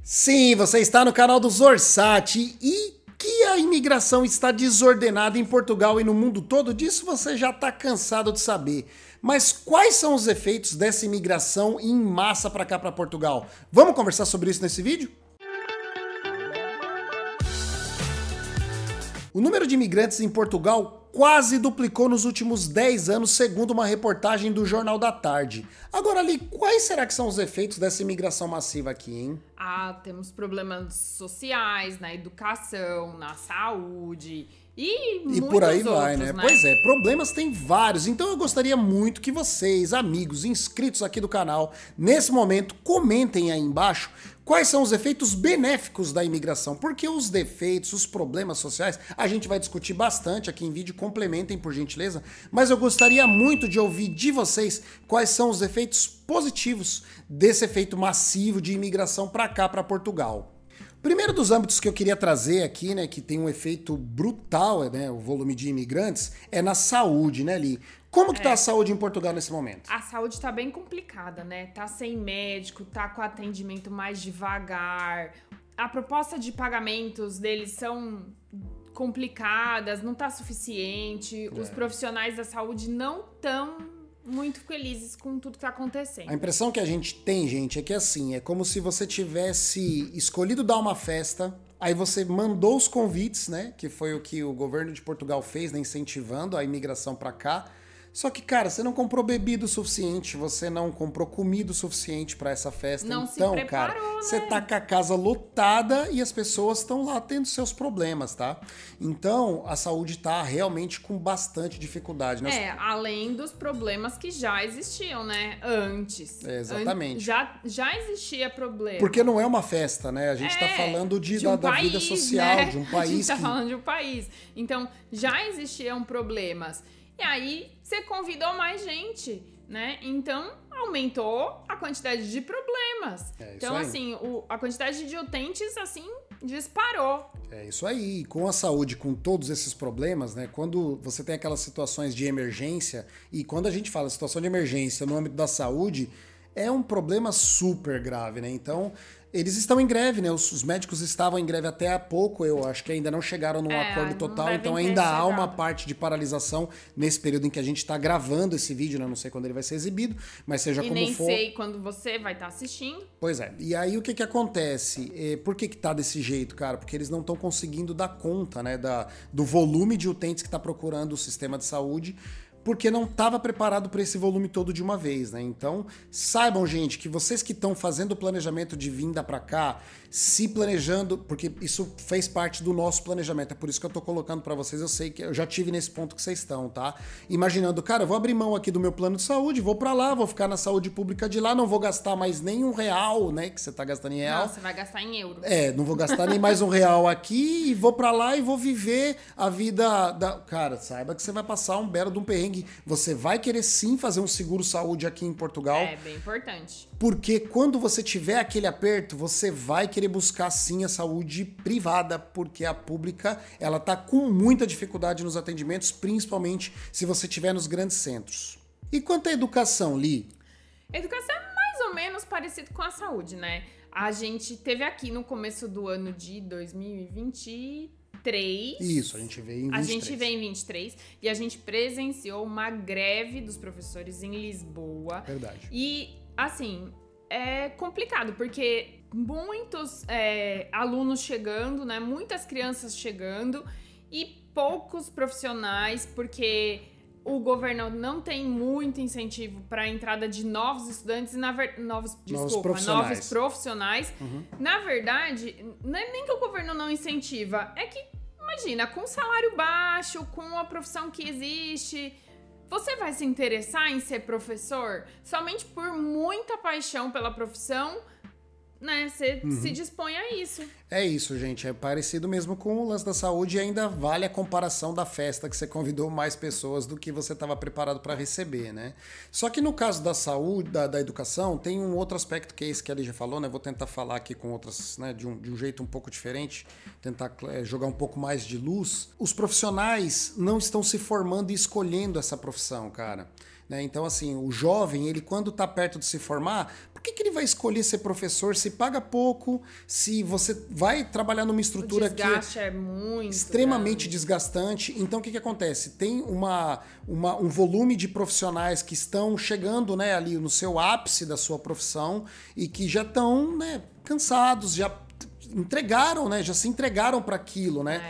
Sim, você está no canal do Zorsat e que a imigração está desordenada em Portugal e no mundo todo, disso você já está cansado de saber. Mas quais são os efeitos dessa imigração em massa para cá, para Portugal? Vamos conversar sobre isso nesse vídeo? O número de imigrantes em Portugal quase duplicou nos últimos 10 anos, segundo uma reportagem do Jornal da Tarde. Agora, Ali, quais será que são os efeitos dessa imigração massiva aqui, hein? Temos problemas sociais, na educação, na saúde e por aí muitos vai, outros, né? Pois é, problemas tem vários, então eu gostaria muito que vocês, amigos, inscritos aqui do canal, nesse momento, comentem aí embaixo quais são os efeitos benéficos da imigração, porque os defeitos, os problemas sociais, a gente vai discutir bastante aqui em vídeo, complementem por gentileza, mas eu gostaria muito de ouvir de vocês quais são os efeitos positivos desse efeito massivo de imigração para cá, para Portugal. Primeiro dos âmbitos que eu queria trazer aqui, né, que tem um efeito brutal, né, o volume de imigrantes, é na saúde, né, Li? Como que tá a saúde em Portugal nesse momento? A saúde tá bem complicada, né? Tá sem médico, tá com atendimento mais devagar. A proposta de pagamentos deles são complicadas, não tá suficiente. Os profissionais da saúde não estão muito felizes com tudo que tá acontecendo. A impressão que a gente tem, gente, é que assim, é como se você tivesse escolhido dar uma festa, aí você mandou os convites, né, que foi o que o governo de Portugal fez, né, incentivando a imigração para cá. Só que, cara, você não comprou bebida o suficiente, você não comprou comida o suficiente para essa festa. Não então, se preparou, cara, né? você tá com a casa lotada e as pessoas estão lá tendo seus problemas, tá? Então, a saúde tá realmente com bastante dificuldade, né? Além dos problemas que já existiam, né? Antes. Exatamente. Já existia problema. Porque não é uma festa, né? A gente tá falando da vida social, né? de um país. A gente tá falando de um país. Então, já existiam problemas. E aí, você convidou mais gente, né? Então, aumentou a quantidade de problemas. Então, assim, a quantidade de utentes, assim, disparou. É isso aí. Com a saúde, com todos esses problemas, né? Quando você tem aquelas situações de emergência, e quando a gente fala situação de emergência no âmbito da saúde, é um problema super grave, né? Então, eles estão em greve, né? Os médicos estavam em greve até há pouco, eu acho que ainda não chegaram num acordo total, então ainda há uma parte de paralisação nesse período em que a gente está gravando esse vídeo, né? Não sei quando ele vai ser exibido, mas seja como for. E nem sei quando você vai estar assistindo. Pois é. E aí o que acontece? Por que tá desse jeito, cara? Porque eles não estão conseguindo dar conta, né? Do volume de utentes que está procurando o sistema de saúde, porque não estava preparado para esse volume todo de uma vez, né? Então, saibam, gente, que vocês que estão fazendo o planejamento de vinda para cá, se planejando, porque isso fez parte do nosso planejamento, é por isso que eu tô colocando para vocês, eu sei que eu já tive nesse ponto que vocês estão, tá? Imaginando, cara, eu vou abrir mão aqui do meu plano de saúde, vou para lá, vou ficar na saúde pública de lá, não vou gastar mais nem R$1, né, que você tá gastando em real. Não, você vai gastar em euro. Não vou gastar nem mais R$1 aqui e vou para lá e vou viver a vida da... Cara, saiba que você vai passar um belo de um perrengue. Você vai querer sim fazer um seguro saúde aqui em Portugal. É bem importante. Porque quando você tiver aquele aperto, você vai querer buscar sim a saúde privada, porque a pública, ela tá com muita dificuldade nos atendimentos, principalmente se você estiver nos grandes centros. E quanto à educação, Li? Educação é mais ou menos parecido com a saúde, né? A gente teve aqui no começo do ano de 2023. Isso, a gente veio em 23. A gente veio em 23 e a gente presenciou uma greve dos professores em Lisboa. Verdade. E, assim, é complicado, porque muitos alunos chegando, né? Muitas crianças chegando e poucos profissionais, porque o governo não tem muito incentivo para a entrada de novos estudantes e novos profissionais. Uhum. Na verdade, não é nem que o governo não incentiva, é que, imagina, com salário baixo, com a profissão que existe, você vai se interessar em ser professor somente por muita paixão pela profissão, né? Você se dispõe a isso. É isso, gente. É parecido mesmo com o lance da saúde e ainda vale a comparação da festa, que você convidou mais pessoas do que você estava preparado para receber, né? Só que no caso da saúde, da educação, tem um outro aspecto que é esse que a Lígia falou, né? Vou tentar falar aqui com outras, né? De um jeito um pouco diferente, tentar jogar um pouco mais de luz. Os profissionais não estão se formando e escolhendo essa profissão, cara. Né? Então, assim, o jovem, ele quando tá perto de se formar, por que ele vai escolher ser professor se paga pouco, se você vai trabalhar numa estrutura que é muito extremamente grande. desgastante? Então, o que acontece? Tem um volume de profissionais que estão chegando, né, ali no seu ápice da sua profissão e que já estão, né, cansados, já entregaram, né? Já se entregaram para aquilo, né?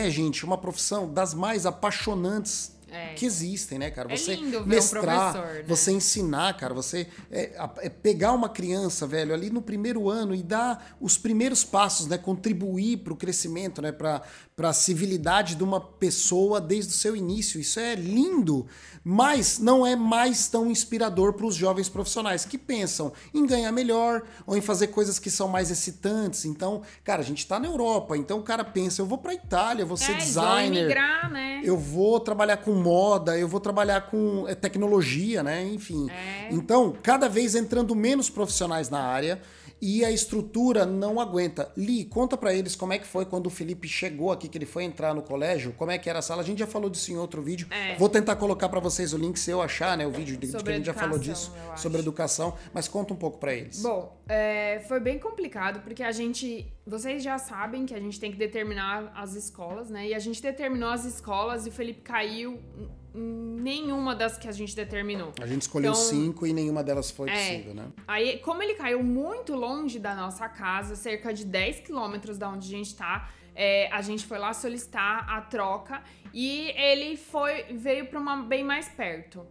Gente, uma profissão das mais apaixonantes que existem, né, cara? Você lindo ver mestrar, um professor, né? você ensinar, cara, você pegar uma criança, velho, ali no primeiro ano e dar os primeiros passos, né? Contribuir para o crescimento, né? Para a civilidade de uma pessoa desde o seu início. Isso é lindo, mas não é mais tão inspirador para os jovens profissionais que pensam em ganhar melhor ou em fazer coisas que são mais excitantes. Então, cara, a gente tá na Europa, então o cara pensa, eu vou pra Itália, eu vou ser designer, emigrar, né? eu vou trabalhar com moda, eu vou trabalhar com tecnologia, né? Enfim. Então, cada vez entrando menos profissionais na área e a estrutura não aguenta. Li, conta pra eles como é que foi quando o Felipe chegou aqui, que ele foi entrar no colégio, como é que era a sala. A gente já falou disso em outro vídeo. Vou tentar colocar pra vocês o link se eu achar, né? O vídeo de que a gente já falou disso, sobre educação, mas conta um pouco pra eles. Bom, foi bem complicado, porque vocês já sabem que a gente tem que determinar as escolas, né? E a gente determinou as escolas e o Felipe caiu em nenhuma das que a gente determinou. A gente escolheu 5 e nenhuma delas foi possível, né? Aí, como ele caiu muito longe da nossa casa, cerca de 10 quilômetros da onde a gente tá, a gente foi lá solicitar a troca e ele veio para uma bem mais perto.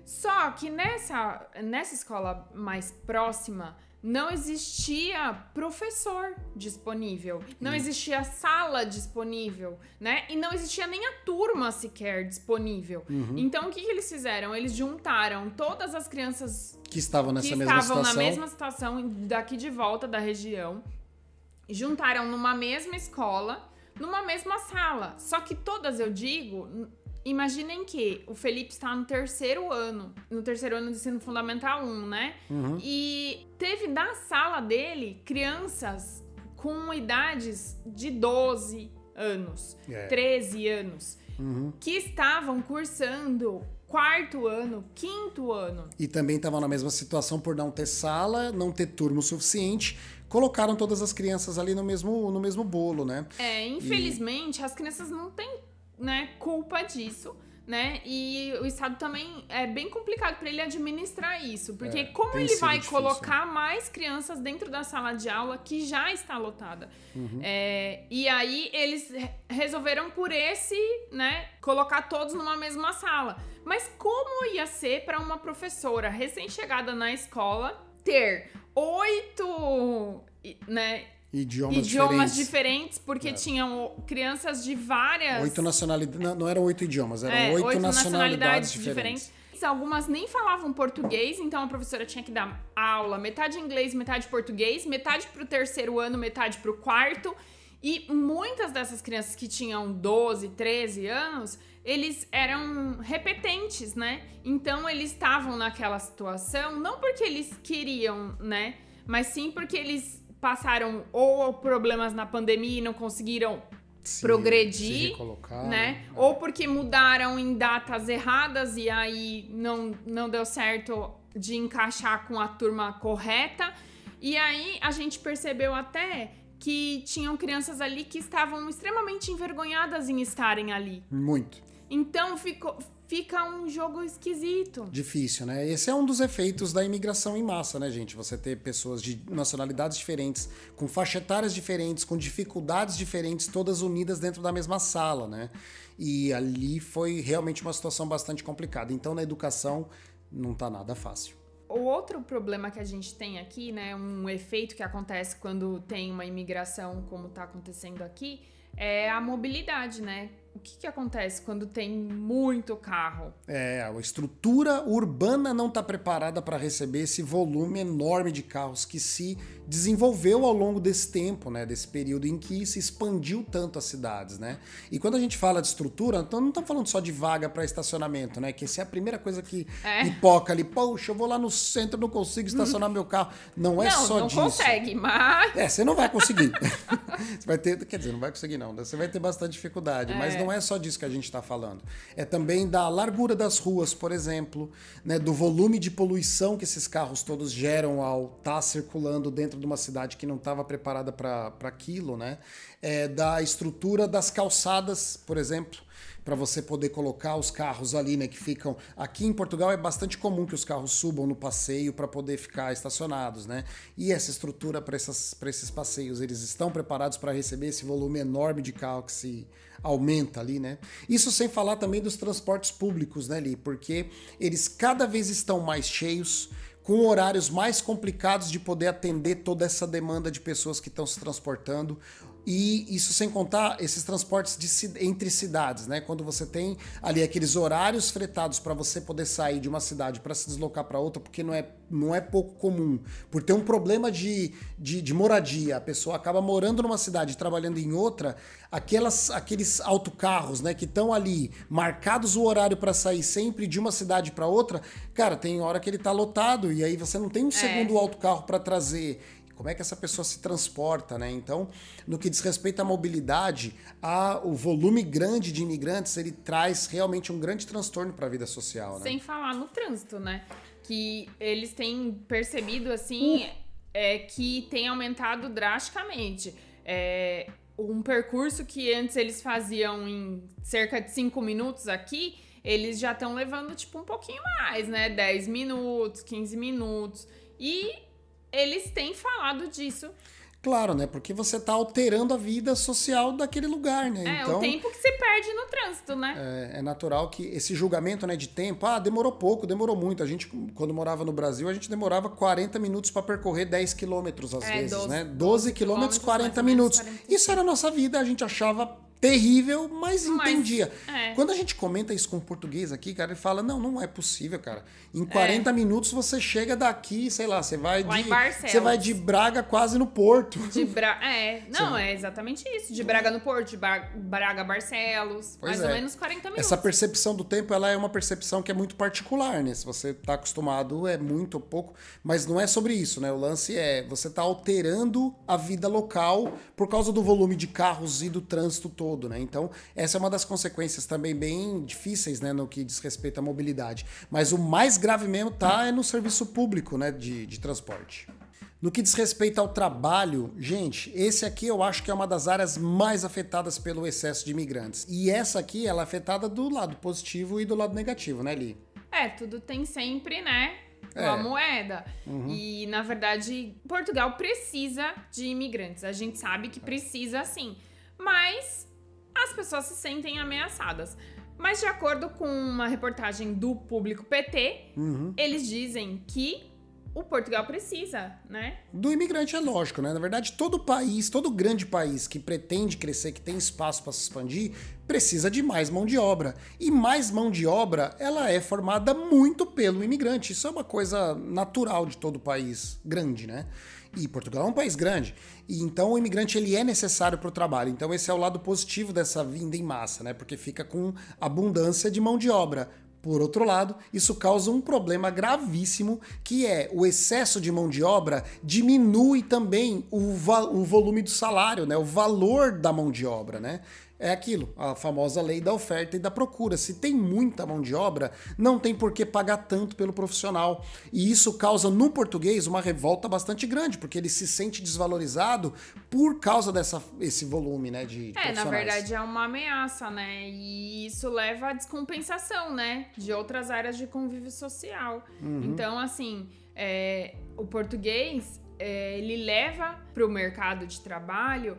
Só que nessa escola mais próxima, não existia professor disponível, não existia sala disponível, né? E não existia nem a turma sequer disponível. Então, o que eles fizeram? Eles juntaram todas as crianças que estavam na mesma situação daqui de volta da região, juntaram numa mesma escola, numa mesma sala. Só que todas, eu digo... Imaginem que o Felipe está no terceiro ano do ensino fundamental 1, né? E teve da sala dele crianças com idades de 12 anos, 13 anos, que estavam cursando quarto ano, quinto ano. E também estavam na mesma situação por não ter sala, não ter turma o suficiente. Colocaram todas as crianças ali no mesmo bolo, né? Infelizmente, as crianças não têm, né, culpa disso, né? E o Estado também é bem complicado para ele administrar isso, porque como ele vai colocar mais crianças dentro da sala de aula que já está lotada? E aí eles resolveram né, colocar todos numa mesma sala. Mas como ia ser para uma professora recém-chegada na escola ter 8, né, idiomas diferentes, porque tinham crianças de várias... 8 nacionalidades, não eram 8 idiomas, eram 8 nacionalidades diferentes. Algumas nem falavam português, então a professora tinha que dar aula, metade inglês, metade português, metade pro terceiro ano, metade pro quarto, e muitas dessas crianças que tinham 12, 13 anos, eles eram repetentes, né? Então eles estavam naquela situação, não porque eles queriam, né? Mas sim porque eles passaram ou problemas na pandemia e não conseguiram progredir, né? Ou porque mudaram em datas erradas e aí não deu certo de encaixar com a turma correta. E aí a gente percebeu até que tinham crianças ali que estavam extremamente envergonhadas em estarem ali. Muito. Então fica um jogo esquisito. Difícil, né? Esse é um dos efeitos da imigração em massa, né, gente? Você ter pessoas de nacionalidades diferentes, com faixa etárias diferentes, com dificuldades diferentes, todas unidas dentro da mesma sala, né? E ali foi realmente uma situação bastante complicada. Então, na educação, não tá nada fácil. O outro problema que a gente tem aqui, né, um efeito que acontece quando tem uma imigração como tá acontecendo aqui, é a mobilidade, né? O que acontece quando tem muito carro? A estrutura urbana não está preparada para receber esse volume enorme de carros que se desenvolveu ao longo desse tempo, né? Desse período em que se expandiu tanto as cidades, né? E quando a gente fala de estrutura, então não estamos falando só de vaga para estacionamento, né? Que essa é a primeira coisa que pipoca ali. Poxa, eu vou lá no centro, não consigo estacionar meu carro. Não é só disso. Não consegue, mas... Você não vai conseguir. Você vai ter... Quer dizer, não vai conseguir não. Você vai ter bastante dificuldade, mas não é só disso que a gente está falando. É também da largura das ruas, por exemplo, né, do volume de poluição que esses carros todos geram ao estar circulando dentro de uma cidade que não estava preparada para aquilo, né? Da estrutura das calçadas, por exemplo, para você poder colocar os carros ali, né, que ficam... Aqui em Portugal é bastante comum que os carros subam no passeio para poder ficar estacionados, né? E essa estrutura para esses passeios, eles estão preparados para receber esse volume enorme de carro que se aumenta ali, né? Isso sem falar também dos transportes públicos, né, Li? Porque eles cada vez estão mais cheios, com horários mais complicados de poder atender toda essa demanda de pessoas que estão se transportando. E isso sem contar esses transportes entre cidades, né? Quando você tem ali aqueles horários fretados para você poder sair de uma cidade para se deslocar para outra, porque não é pouco comum. Por ter um problema de moradia, a pessoa acaba morando numa cidade e trabalhando em outra, aqueles autocarros, né, que estão ali marcados o horário para sair sempre de uma cidade para outra, cara, tem hora que ele tá lotado e aí você não tem um segundo autocarro para trazer. Como é que essa pessoa se transporta, né? Então, no que diz respeito à mobilidade, o volume grande de imigrantes, ele traz realmente um grande transtorno para a vida social, né? Sem falar no trânsito, né? Que eles têm percebido, assim, que tem aumentado drasticamente. Um percurso que antes eles faziam em cerca de 5 minutos aqui, eles já estão levando, tipo, um pouquinho mais, né? 10 minutos, 15 minutos. E eles têm falado disso. Claro, né? Porque você tá alterando a vida social daquele lugar, né? Então, o tempo que se perde no trânsito, né? É natural que esse julgamento, né, de tempo, demorou pouco, demorou muito. A gente, quando morava no Brasil, a gente demorava 40 minutos para percorrer 10 quilômetros às vezes, 12, né? 12 quilômetros, 40 minutos. 40. Isso era a nossa vida, a gente achava terrível, mas entendia. Quando a gente comenta isso com o português aqui, cara, ele fala, não é possível, cara. Em 40 minutos você chega daqui, sei lá, você vai de Braga quase no Porto. É exatamente isso. De Braga no Porto, de Braga a Barcelos, mais ou menos 40 minutos. Essa percepção do tempo, ela é uma percepção que é muito particular, né? Se você tá acostumado, é muito ou pouco, mas não é sobre isso, né? O lance você tá alterando a vida local por causa do volume de carros e do trânsito todo. Né? Então, essa é uma das consequências também bem difíceis, né, no que diz respeito à mobilidade. Mas o mais grave mesmo é no serviço público, né, de transporte. No que diz respeito ao trabalho, gente, esse aqui eu acho que é uma das áreas mais afetadas pelo excesso de imigrantes. E essa aqui, ela é afetada do lado positivo e do lado negativo, né, Li? Tudo tem sempre, né, uma moeda. Uhum. E, na verdade, Portugal precisa de imigrantes. A gente sabe que precisa, sim. Mas as pessoas se sentem ameaçadas. Mas de acordo com uma reportagem do Público PT, eles dizem que o Portugal precisa, né? Do imigrante é lógico, né? Na verdade, todo grande país que pretende crescer, que tem espaço para se expandir, precisa de mais mão de obra. E mais mão de obra, ela é formada muito pelo imigrante. Isso é uma coisa natural de todo país grande, né? E Portugal é um país grande. E então o imigrante ele é necessário para o trabalho. Então esse é o lado positivo dessa vinda em massa, né? Porque fica com abundância de mão de obra. Por outro lado, isso causa um problema gravíssimo, que é o excesso de mão de obra diminui também o volume do salário, né? O valor da mão de obra, né? É aquilo, a famosa lei da oferta e da procura. Se tem muita mão de obra, não tem por que pagar tanto pelo profissional. E isso causa no português uma revolta bastante grande, porque ele se sente desvalorizado por causa desse volume, né, de profissionais. Na verdade é uma ameaça, né? E isso leva à descompensação, né, de outras áreas de convívio social. Então, assim, o português, ele leva para o mercado de trabalho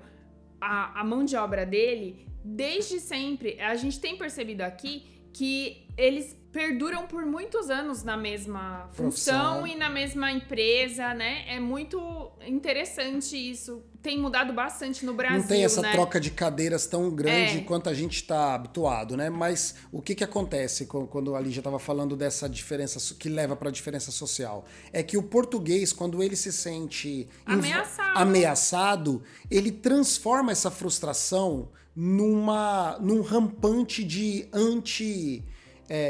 a mão de obra dele, desde sempre. A gente tem percebido aqui que eles perduram por muitos anos na mesma função e na mesma empresa, né? É muito interessante isso. Tem mudado bastante no Brasil, não tem essa troca de cadeiras tão grande quanto a gente está habituado, né? Mas o que acontece quando a Lígia estava falando dessa diferença que leva para a diferença social? É que o português, quando ele se sente ameaçado, ele transforma essa frustração num rampante de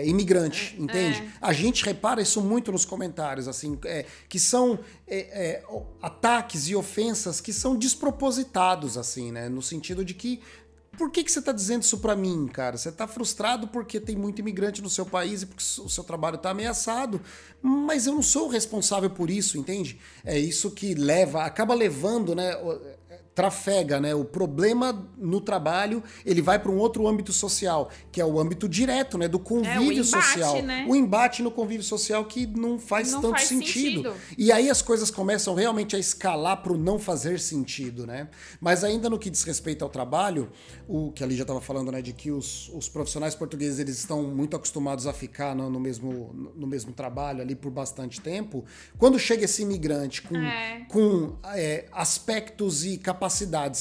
imigrante, entende? A gente repara isso muito nos comentários, assim, que são ataques e ofensas que são despropositados, assim, né? No sentido de que por que você tá dizendo isso pra mim, cara? Você tá frustrado porque tem muito imigrante no seu país e porque o seu trabalho tá ameaçado, mas eu não sou o responsável por isso, entende? É isso que acaba levando, né, trafega, né? O problema no trabalho, ele vai para um outro âmbito social, que é o âmbito direto, né? Do convívio social. Né? O embate no convívio social que não faz tanto sentido. E aí as coisas começam realmente a escalar para o não fazer sentido, né? Mas ainda no que diz respeito ao trabalho, o que ali já estava falando, né? De que os profissionais portugueses, eles estão muito acostumados a ficar no mesmo trabalho ali por bastante tempo. Quando chega esse imigrante com aspectos e capacidades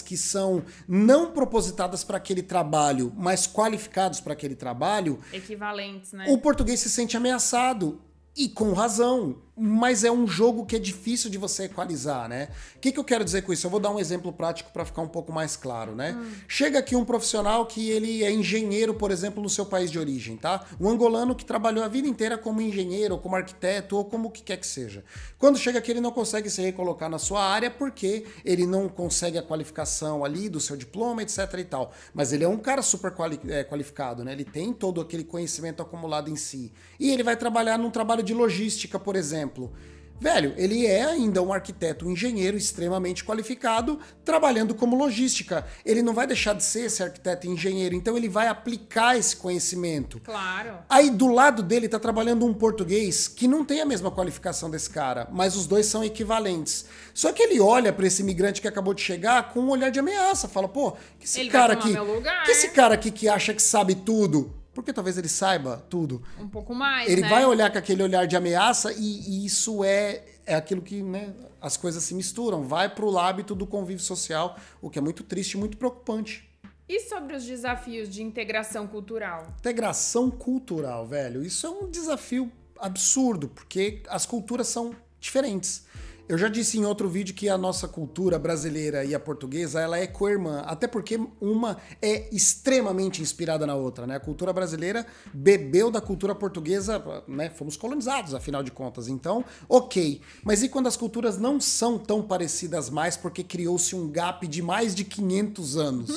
que são não propositadas para aquele trabalho, mas qualificados para aquele trabalho, equivalentes, né? O português se sente ameaçado. E com razão, mas é um jogo que é difícil de você equalizar, né? O que eu quero dizer com isso? Eu vou dar um exemplo prático para ficar um pouco mais claro, né? Chega aqui um profissional que ele é engenheiro, por exemplo, no seu país de origem, tá? Um angolano que trabalhou a vida inteira como engenheiro, ou como arquiteto, ou como o que quer que seja. Quando chega aqui, ele não consegue se recolocar na sua área porque ele não consegue a qualificação ali do seu diploma, etc e tal. Mas ele é um cara super qualificado, né? Ele tem todo aquele conhecimento acumulado em si. E ele vai trabalhar num trabalho de logística, por exemplo. Velho, ele é ainda um arquiteto, um engenheiro extremamente qualificado, trabalhando como logística. Ele não vai deixar de ser esse arquiteto e engenheiro, então ele vai aplicar esse conhecimento. Claro. Aí do lado dele tá trabalhando um português que não tem a mesma qualificação desse cara, mas os dois são equivalentes. Só que ele olha para esse imigrante que acabou de chegar com um olhar de ameaça, fala, pô, que esse cara aqui que acha que sabe tudo, porque talvez ele saiba tudo. Um pouco mais, ele né? vai olhar com aquele olhar de ameaça e isso é aquilo que, né, as coisas se misturam. Vai pro hábito do convívio social, o que é muito triste e muito preocupante. E sobre os desafios de integração cultural? Integração cultural, velho. Isso é um desafio absurdo, porque as culturas são diferentes. Eu já disse em outro vídeo que a nossa cultura brasileira e a portuguesa, ela é co-irmã, até porque uma é extremamente inspirada na outra, né? A cultura brasileira bebeu da cultura portuguesa, né? Fomos colonizados, afinal de contas, então, ok. Mas e quando as culturas não são tão parecidas mais porque criou-se um gap de mais de 500 anos?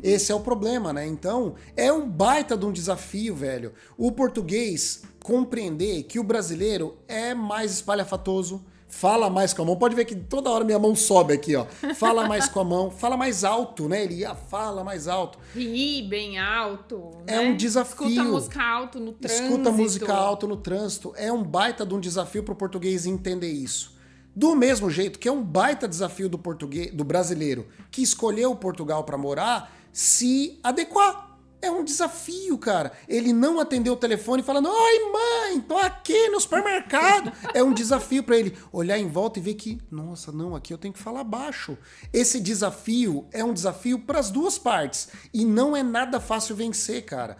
Esse é o problema, né? Então, é um baita de um desafio, velho. O português compreender que o brasileiro é mais espalhafatoso, fala mais com a mão. Pode ver que toda hora minha mão sobe aqui, ó. Fala mais com a mão, fala mais alto, né? Ele fala mais alto. Ri bem alto, né? É um desafio. Escuta música alto no trânsito. Escuta música alto no trânsito. É um baita de um desafio pro português entender isso. Do mesmo jeito que é um baita desafio do brasileiro que escolheu Portugal para morar, se adequar. É um desafio, cara. Ele não atendeu o telefone falando: oi, mãe, tô aqui no supermercado. É um desafio para ele olhar em volta e ver que, nossa, não, aqui eu tenho que falar baixo. Esse desafio é um desafio para as duas partes. E não é nada fácil vencer, cara.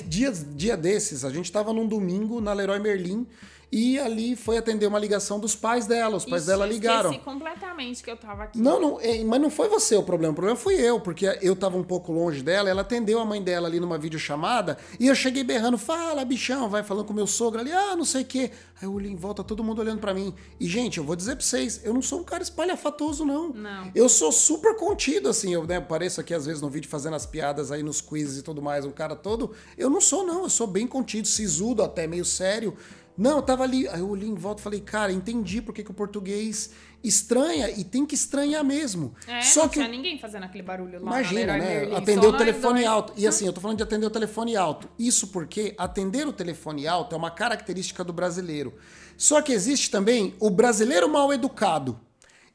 Dia desses, a gente tava num domingo na Leroy Merlin. E ali foi atender uma ligação dos pais dela. Os pais dela ligaram. Eu esqueci completamente que eu tava aqui. Não, mas não foi você o problema fui eu, porque eu tava um pouco longe dela, ela atendeu a mãe dela ali numa videochamada, e eu cheguei berrando, fala, bichão, vai falando com o meu sogro ali, não sei o quê. Aí eu olhei em volta, todo mundo olhando pra mim. E, gente, eu vou dizer pra vocês, eu não sou um cara espalhafatoso, não. Eu sou super contido, assim, eu apareço aqui às vezes no vídeo fazendo as piadas aí nos quizzes e tudo mais, um cara todo. Eu não sou, não, eu sou bem contido, sisudo até, meio sério. Não, eu tava ali, aí eu olhei em volta e falei, cara, entendi porque que o português estranha e tem que estranhar mesmo. Só não que tinha ninguém fazendo aquele barulho lá. Imagina, né? Atender o telefone alto. E assim, eu tô falando de atender o telefone alto. Isso porque atender o telefone alto é uma característica do brasileiro. Só que existe também o brasileiro mal educado.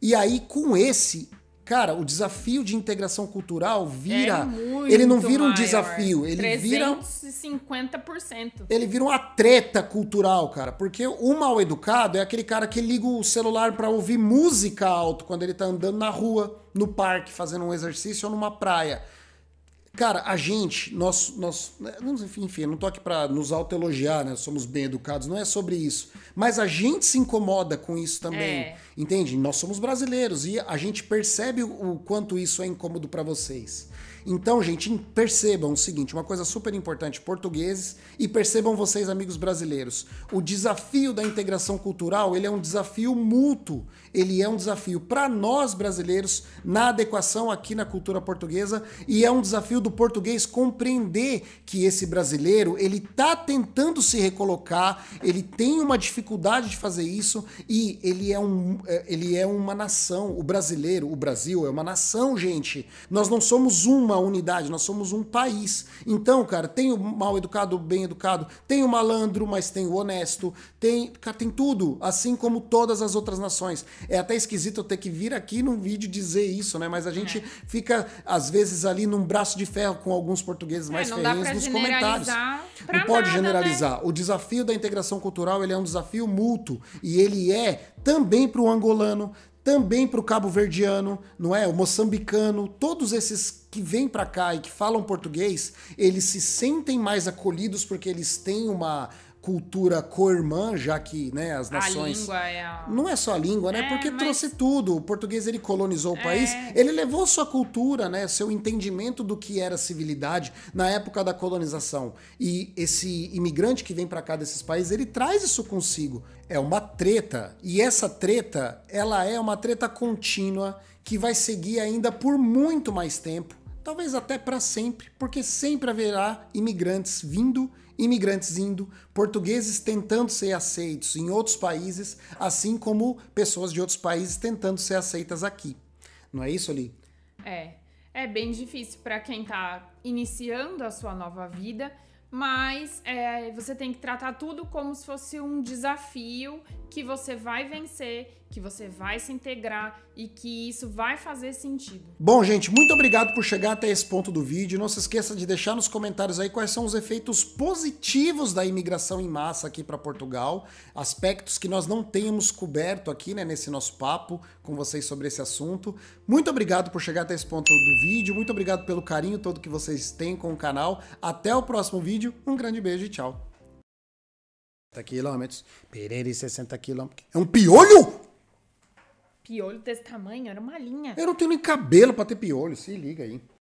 E aí, com esse, cara, o desafio de integração cultural vira... ele não vira um desafio, ele 350%. Ele vira uma treta cultural, cara. Porque o mal educado é aquele cara que liga o celular pra ouvir música alto quando ele tá andando na rua, no parque, fazendo um exercício ou numa praia. Cara, a gente, enfim, eu não tô aqui pra nos autoelogiar, né? Somos bem educados, não é sobre isso. Mas a gente se incomoda com isso também, entende? Nós somos brasileiros e a gente percebe o quanto isso é incômodo pra vocês. Então, gente, percebam o seguinte, uma coisa super importante, portugueses, e percebam vocês, amigos brasileiros, o desafio da integração cultural, ele é um desafio mútuo, ele é um desafio para nós brasileiros na adequação aqui na cultura portuguesa e é um desafio desafio do português compreender que esse brasileiro, ele tá tentando se recolocar, ele tem uma dificuldade de fazer isso e ele é uma nação. O brasileiro, o Brasil é uma nação, gente. Nós não somos uma unidade, nós somos um país. Então, cara, tem o mal educado, o bem educado, tem o malandro, mas tem o honesto, cara, tem tudo, assim como todas as outras nações. É até esquisito eu ter que vir aqui num vídeo dizer isso, né? Mas a gente fica, às vezes, ali num braço de ferro com alguns portugueses mais ferrenhos nos comentários. Não pode generalizar. Né? O desafio da integração cultural, ele é um desafio mútuo. E ele é também para o angolano, também para o cabo-verdiano, não é? O moçambicano, todos esses que vêm para cá e que falam português, eles se sentem mais acolhidos porque eles têm uma cultura co-irmã, já que, né, as nações... A língua é... Não é só a língua, né? Porque trouxe tudo. O português, ele colonizou o país, ele levou sua cultura, né, seu entendimento do que era civilidade na época da colonização. E esse imigrante que vem para cá desses países, ele traz isso consigo. É uma treta. E essa treta, ela é uma treta contínua que vai seguir ainda por muito mais tempo, talvez até para sempre, porque sempre haverá imigrantes vindo, imigrantes indo, portugueses tentando ser aceitos em outros países, assim como pessoas de outros países tentando ser aceitas aqui. Não é isso, Ali? É bem difícil para quem tá iniciando a sua nova vida, mas você tem que tratar tudo como se fosse um desafio que você vai vencer, que você vai se integrar e que isso vai fazer sentido. Bom, gente, muito obrigado por chegar até esse ponto do vídeo. Não se esqueça de deixar nos comentários aí quais são os efeitos positivos da imigração em massa aqui para Portugal, aspectos que nós não temos coberto aqui, né, nesse nosso papo com vocês sobre esse assunto. Muito obrigado por chegar até esse ponto do vídeo, muito obrigado pelo carinho todo que vocês têm com o canal. Até o próximo vídeo, um grande beijo e tchau. 60 quilômetros, Pereira 60 quilômetros. É um piolho? Piolho desse tamanho? Era uma linha. Eu não tenho nem cabelo pra ter piolho, se liga aí.